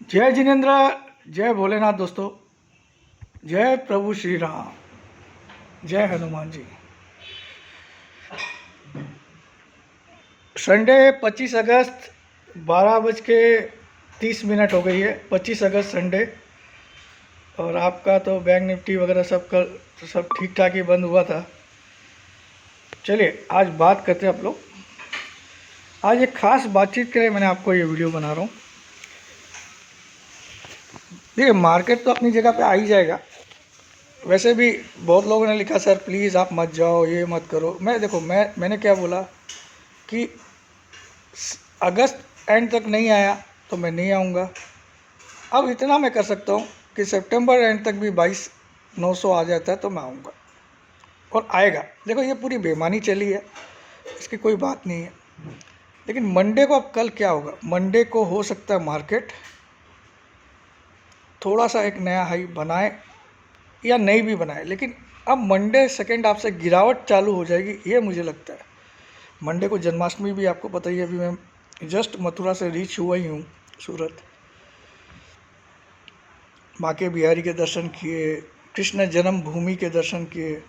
जय जिनेन्द्र, जय भोलेनाथ दोस्तों, जय प्रभु श्री राम, जय हनुमान जी। संडे 25 अगस्त 12:30 हो गई है। 25 अगस्त संडे। और आपका तो बैंक निफ्टी वगैरह सब कल सब ठीक ठाक ही बंद हुआ था। चलिए आज बात करते हैं आप लोग। आज एक ख़ास बातचीत के लिए मैंने आपको ये वीडियो बना रहा हूँ। देखिए, मार्केट तो अपनी जगह पे आ ही जाएगा। वैसे भी बहुत लोगों ने लिखा सर प्लीज़ आप मत जाओ, ये मत करो। मैंने क्या बोला कि अगस्त एंड तक नहीं आया तो मैं नहीं आऊँगा। अब इतना मैं कर सकता हूँ कि सितंबर एंड तक भी 22,900 आ जाता है तो मैं आऊँगा, और आएगा। देखो, ये पूरी बेईमानी चली है, इसकी कोई बात नहीं है। लेकिन मंडे को अब कल क्या होगा? मंडे को हो सकता है मार्केट थोड़ा सा एक नया हाई बनाए या नहीं भी बनाए, लेकिन अब मंडे सेकेंड हाफ से गिरावट चालू हो जाएगी, ये मुझे लगता है। मंडे को जन्माष्टमी भी आपको पता ही है। अभी मैं जस्ट मथुरा से रीच हुआ ही हूँ सूरत। बांके बिहारी के दर्शन किए, कृष्ण जन्मभूमि के दर्शन किए।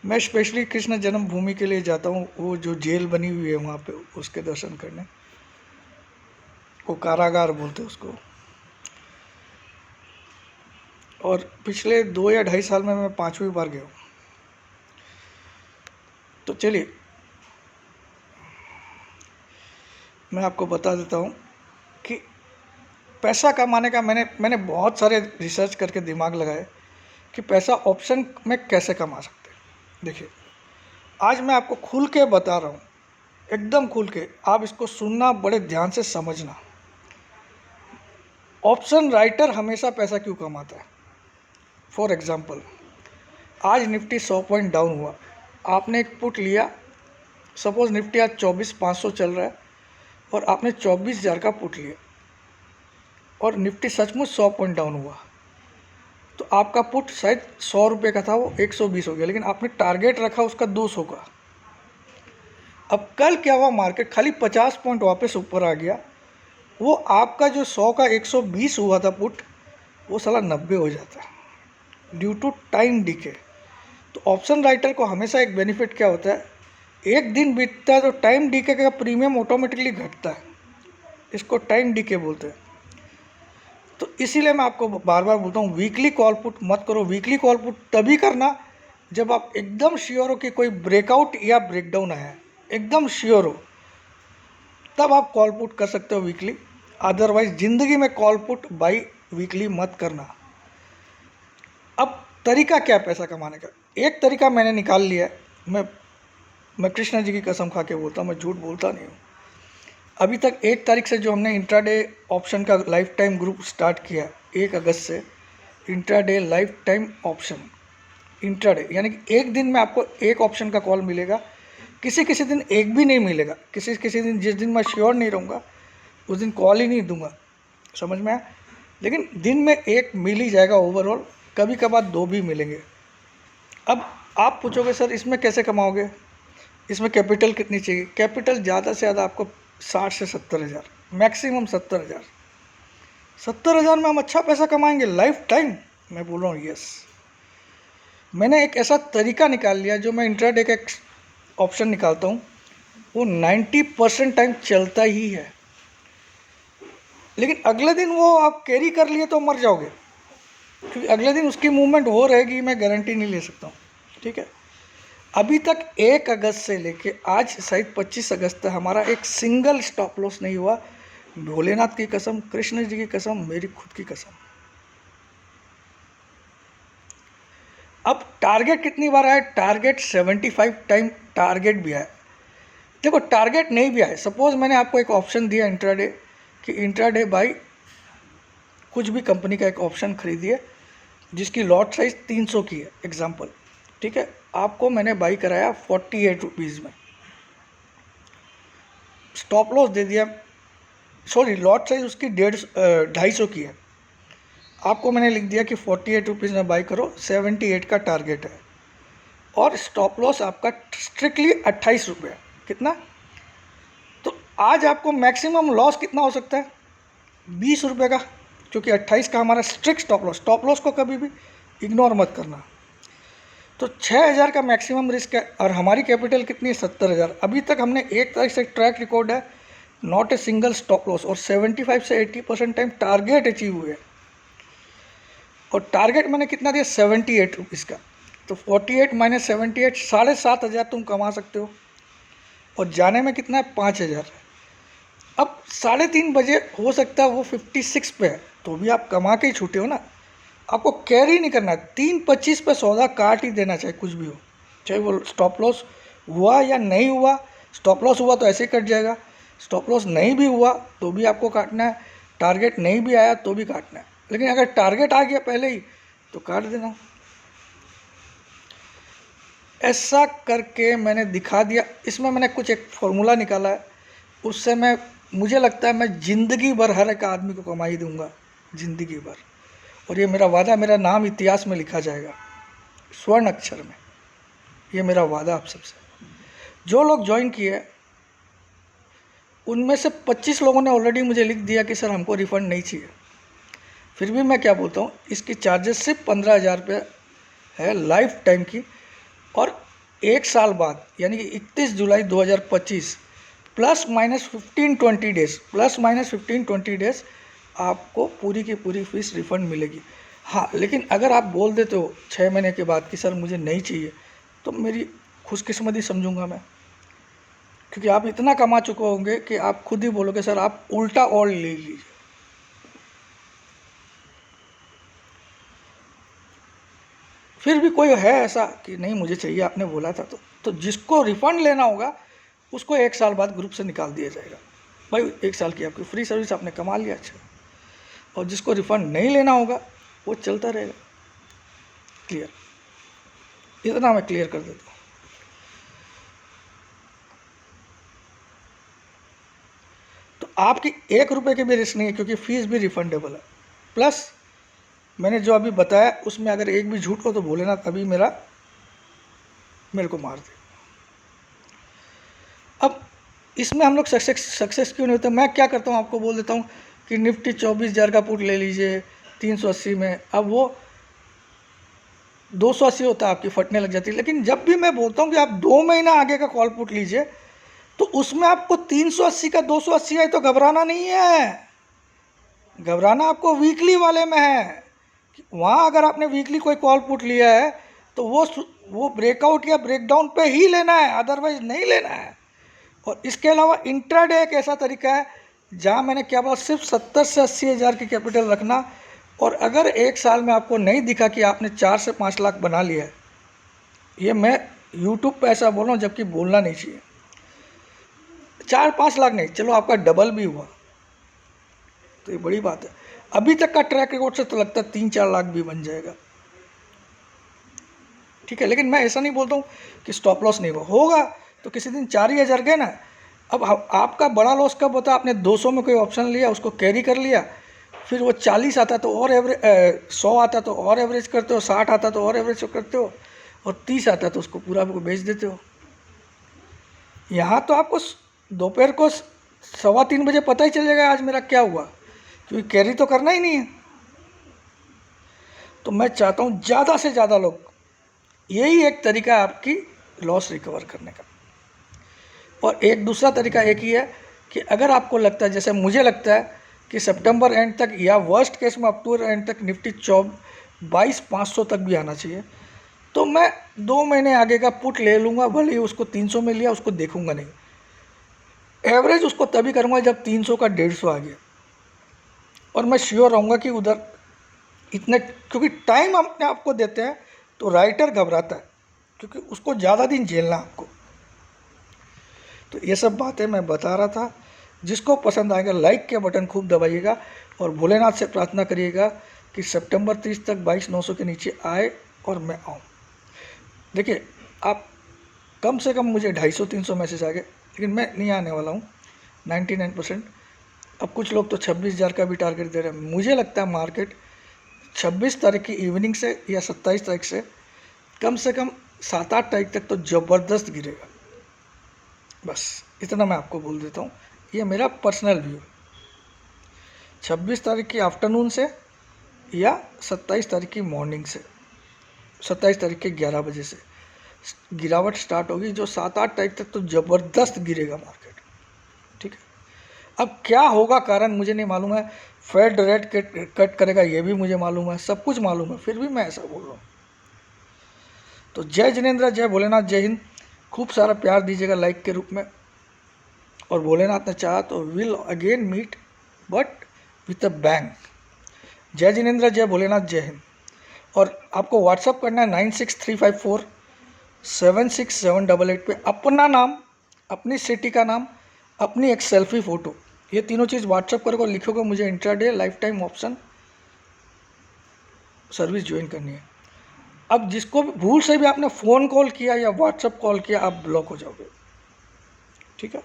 मैं स्पेशली कृष्ण जन्मभूमि के लिए जाता हूँ, वो जो जेल बनी हुई है वहाँ पे, उसके दर्शन करने। वो कारागार बोलते हैं उसको। और पिछले 2 या 2.5 साल में मैं 5वीं बार गया हूँ। तो चलिए मैं आपको बता देता हूँ कि पैसा कमाने का मैंने बहुत सारे रिसर्च करके दिमाग लगाए कि पैसा ऑप्शन में कैसे कमा सकते हैं। देखिए, आज मैं आपको खुल के बता रहा हूँ, एकदम खुल के। आप इसको सुनना, बड़े ध्यान से समझना। ऑप्शन राइटर हमेशा पैसा क्यों कमाता है? फॉर एग्जाम्पल, आज निफ्टी 100 पॉइंट डाउन हुआ, आपने एक पुट लिया। सपोज निफ्टी आज 24,500 चल रहा है और आपने 24,000 का पुट लिया और निफ्टी सचमुच 100 पॉइंट डाउन हुआ, तो आपका पुट शायद 100 रुपये का था, वो 120 हो गया, लेकिन आपने टारगेट रखा उसका 200 का। अब कल क्या हुआ? मार्केट खाली 50 पॉइंट वापस ऊपर आ गया। वो आपका जो 100 का 120 हुआ था पुट, वो साला 90 हो जाता है ड्यू टू टाइम डीके। तो ऑप्शन राइटर को हमेशा एक बेनिफिट क्या होता है, एक दिन बीतता है तो टाइम डीके का प्रीमियम ऑटोमेटिकली घटता है। इसको टाइम डीके बोलते हैं। तो इसीलिए मैं आपको बार बार बोलता हूँ, वीकली कॉल पुट मत करो। वीकली कॉल पुट तभी करना जब आप एकदम श्योर हो कि कोई ब्रेकआउट या ब्रेकडाउन आया है, एकदम श्योर हो, तब आप कॉल पुट कर सकते हो वीकली। अदरवाइज ज़िंदगी में कॉल पुट बाई वीकली मत करना। अब तरीका क्या है पैसा कमाने का? एक तरीका मैंने निकाल लिया है। मैं कृष्णा जी की कसम खा के बोलता हूँ, मैं झूठ बोलता नहीं हूँ। अभी तक 1 तारीख से जो हमने इंट्राडे ऑप्शन का लाइफ टाइम ग्रुप स्टार्ट किया, 1 अगस्त से intraday life time option. Intraday यानी कि एक दिन में आपको एक ऑप्शन का कॉल मिलेगा। किसी किसी दिन एक भी नहीं मिलेगा, किसी किसी दिन, जिस दिन मैं श्योर नहीं रहूँगा उस दिन कॉल ही नहीं दूंगा। समझ में आया? लेकिन दिन में एक मिल ही जाएगा ओवरऑल, कभी कभार 2 भी मिलेंगे। अब आप पूछोगे सर इसमें कैसे कमाओगे, इसमें कैपिटल कितनी चाहिए? कैपिटल ज़्यादा से ज़्यादा आपको 60 से 70 हज़ार, मैक्सिमम 70 हज़ार। 70 हज़ार में हम अच्छा पैसा कमाएंगे लाइफ टाइम? मैं बोल रहा हूँ यस। मैंने एक ऐसा तरीका निकाल लिया, जो मैं इंट्राडे का एक ऑप्शन निकालता हूँ, वो 90% टाइम चलता ही है, लेकिन अगले दिन वो आप कैरी कर लिए तो मर जाओगे, क्योंकि अगले दिन उसकी मूवमेंट हो रहेगी, मैं गारंटी नहीं ले सकता हूँ। ठीक है, अभी तक 1 अगस्त से लेके आज शायद 25 अगस्त तक हमारा एक सिंगल स्टॉप लॉस नहीं हुआ। भोलेनाथ की कसम, कृष्ण जी की कसम, मेरी खुद की कसम। अब टारगेट कितनी बार आया? टारगेट 75 टाइम टारगेट भी आया। देखो, टारगेट नहीं भी आए, सपोज मैंने आपको एक ऑप्शन दिया इंट्राडे कि इंट्राडे बाई कुछ भी कंपनी का एक ऑप्शन खरीदिए जिसकी लॉट साइज 300 की है, एग्जाम्पल। ठीक है, आपको मैंने बाई कराया 48 रुपीज़ में, स्टॉप लॉस दे दिया, सॉरी लॉट साइज उसकी 250 की है, आपको मैंने लिख दिया कि 48 रुपीज़ में बाई करो, 78 का टारगेट है, और स्टॉप लॉस आपका स्ट्रिक्टली 28 रुपये। कितना? तो आज आपको मैक्सिमम लॉस कितना हो सकता है? 20 रुपये का। क्योंकि 28 का हमारा स्ट्रिक्ट स्टॉप लॉस को कभी भी इग्नोर मत करना। तो 6000 का मैक्सिमम रिस्क है और हमारी कैपिटल कितनी है 70,000। अभी तक हमने एक तरह से ट्रैक रिकॉर्ड है, not a single stop loss, और 75 से 80% टाइम टारगेट अचीव हुए। और टारगेट मैंने कितना दिया 78 रुपीज़ का। तो 48 माइनस 78 7,500 तुम कमा सकते हो, और जाने में कितना है 5,000। अब 3:30 बजे हो सकता है वो 56 पे है, तो भी आप कमा के ही छूटे हो ना। आपको कैरी नहीं करना है, 3:25 पे सौदा काट ही देना, चाहे कुछ भी हो, चाहे वो स्टॉप लॉस हुआ या नहीं हुआ। स्टॉप लॉस हुआ तो ऐसे ही कट जाएगा, स्टॉप लॉस नहीं भी हुआ तो भी आपको काटना है, टारगेट नहीं भी आया तो भी काटना है। लेकिन अगर टारगेट आ गया पहले ही तो काट देना। ऐसा करके मैंने दिखा दिया। इसमें मैंने कुछ एक फॉर्मूला निकाला है, उससे मुझे लगता है मैं ज़िंदगी भर हर एक आदमी को कमाई दूंगा, ज़िंदगी भर। और ये मेरा वादा, मेरा नाम इतिहास में लिखा जाएगा स्वर्ण अक्षर में। ये मेरा वादा आप सबसे। जो लोग ज्वाइन किए उनमें से 25 लोगों ने ऑलरेडी मुझे लिख दिया कि सर हमको रिफ़ंड नहीं चाहिए। फिर भी मैं क्या बोलता हूँ, इसकी चार्जेस सिर्फ 15,000 रुपये है लाइफ टाइम की। और 1 साल बाद यानी कि 31 जुलाई 2025 +- 15-20 डेज़ आपको पूरी की पूरी फीस रिफ़ंड मिलेगी। हाँ, लेकिन अगर आप बोल देते हो 6 महीने के बाद कि सर मुझे नहीं चाहिए, तो मेरी खुशकिस्मती समझूंगा मैं, क्योंकि आप इतना कमा चुके होंगे कि आप खुद ही बोलोगे सर आप उल्टा और ले लीजिए। फिर भी कोई है ऐसा कि नहीं मुझे चाहिए, आपने बोला था, तो जिसको रिफ़ंड लेना होगा उसको 1 साल बाद ग्रुप से निकाल दिया जाएगा। भाई 1 साल की आपकी फ्री सर्विस आपने कमा लिया, अच्छा। और जिसको रिफ़ंड नहीं लेना होगा वो चलता रहेगा। क्लियर? इतना मैं क्लियर कर देता हूँ। तो आपकी 1 रुपये की भी रिस्क नहीं है, क्योंकि फीस भी रिफंडेबल है। प्लस मैंने जो अभी बताया उसमें अगर एक भी झूठ हो तो बोले ना, तभी मेरे को मार दे। अब इसमें हम लोग सक्सेस क्यों नहीं होते? मैं क्या करता हूँ आपको बोल देता हूँ कि निफ्टी 24,000 का पुट ले लीजिए 380 में। अब वो 280 होता है, आपकी फटने लग जाती है। लेकिन जब भी मैं बोलता हूँ कि आप 2 महीना आगे का कॉल पुट लीजिए, तो उसमें आपको 380 का 280 आए तो घबराना नहीं है। घबराना आपको वीकली वाले में है। वहाँ अगर आपने वीकली कोई कॉल पुट लिया है तो वो ब्रेकआउट या ब्रेकडाउन पे ही लेना है, अदरवाइज नहीं लेना है। और इसके अलावा इंट्राडे एक ऐसा तरीका है जहाँ मैंने क्या बोला, सिर्फ 70 से 80 हज़ार की कैपिटल रखना। और अगर 1 साल में आपको नहीं दिखा कि आपने 4 से 5 लाख बना लिया है, ये मैं यूट्यूब पे ऐसा बोल रहा हूँ जबकि बोलना नहीं चाहिए, 4-5 लाख नहीं, चलो आपका डबल भी हुआ तो ये बड़ी बात है। अभी तक का ट्रैक रिकॉर्ड से तो लगता है 3-4 लाख भी बन जाएगा, ठीक है। लेकिन मैं ऐसा नहीं बोलता हूँ कि स्टॉप लॉस नहीं होगा। तो किसी दिन 4 ही हज़ार गए ना। अब आपका बड़ा लॉस कब होता है? आपने 200 में कोई ऑप्शन लिया, उसको कैरी कर लिया, फिर वो 40 आता तो और एवरेज, 100 आता तो और एवरेज करते हो, 60 आता तो और एवरेज करते हो, और 30 आता तो उसको पूरा को बेच देते हो। यहाँ तो आपको दोपहर को 2:15 बजे पता ही चल जाएगा आज मेरा क्या हुआ, क्योंकि कैरी तो करना ही नहीं है। तो मैं चाहता हूँ ज़्यादा से ज़्यादा लोग, यही एक तरीका है आपकी लॉस रिकवर करने का। और एक दूसरा तरीका एक ही है कि अगर आपको लगता है, जैसे मुझे लगता है कि सितंबर एंड तक या वर्स्ट केस में अक्टूबर एंड तक निफ्टी 22,500 तक भी आना चाहिए, तो मैं 2 महीने आगे का पुट ले लूँगा। भले ही उसको 300 में लिया, उसको देखूंगा नहीं। एवरेज उसको तभी करूँगा जब 300 का 150 आ गया, और मैं श्योर रहूँगा कि उधर इतने, क्योंकि टाइम अपने आप को देते हैं तो राइटर घबराता है, क्योंकि उसको ज़्यादा दिन झेलना आपको। तो ये सब बातें मैं बता रहा था। जिसको पसंद आएगा लाइक के बटन खूब दबाइएगा, और भोलेनाथ से प्रार्थना करिएगा कि सितंबर 30 तक 22,900 के नीचे आए और मैं आऊँ। देखिए, आप कम से कम मुझे 250-300 मैसेज आ गए, लेकिन मैं नहीं आने वाला हूँ 99%। अब कुछ लोग तो 26,000 का भी टारगेट दे रहे हैं। मुझे लगता है मार्केट 26 तारीख की इवनिंग से या 27 तारीख से कम 7-8 तारीख तक तो ज़बरदस्त गिरेगा। बस इतना मैं आपको बोल देता हूँ, ये मेरा पर्सनल व्यू। 26 तारीख की आफ्टरनून से या 27 तारीख की मॉर्निंग से, 27 तारीख के 11 बजे से गिरावट स्टार्ट होगी, जो 7-8 तारीख तक तो ज़बरदस्त गिरेगा मार्केट। ठीक है, अब क्या होगा कारण मुझे नहीं मालूम है, फेड रेट कट करेगा ये भी मुझे मालूम है, सब कुछ मालूम है, फिर भी मैं ऐसा बोल रहा हूँ। तो जय जिनेंद्र, जय भोलेनाथ, जय हिंद। खूब सारा प्यार दीजिएगा लाइक के रूप में, और भोलेनाथ ने चाहा तो will again meet but with a bang. जय जिनेंद्र, जय भोलेनाथ, जय हिंद। और आपको व्हाट्सअप करना है 9635476788 पे अपना नाम, अपनी सिटी का नाम, अपनी एक सेल्फी फ़ोटो, ये तीनों चीज़ व्हाट्सअप करोगे और लिखोगे मुझे intraday life time option service join करनी है। अब जिसको भी भूल से भी आपने फ़ोन कॉल किया या व्हाट्सअप कॉल किया, आप ब्लॉक हो जाओगे। ठीक है।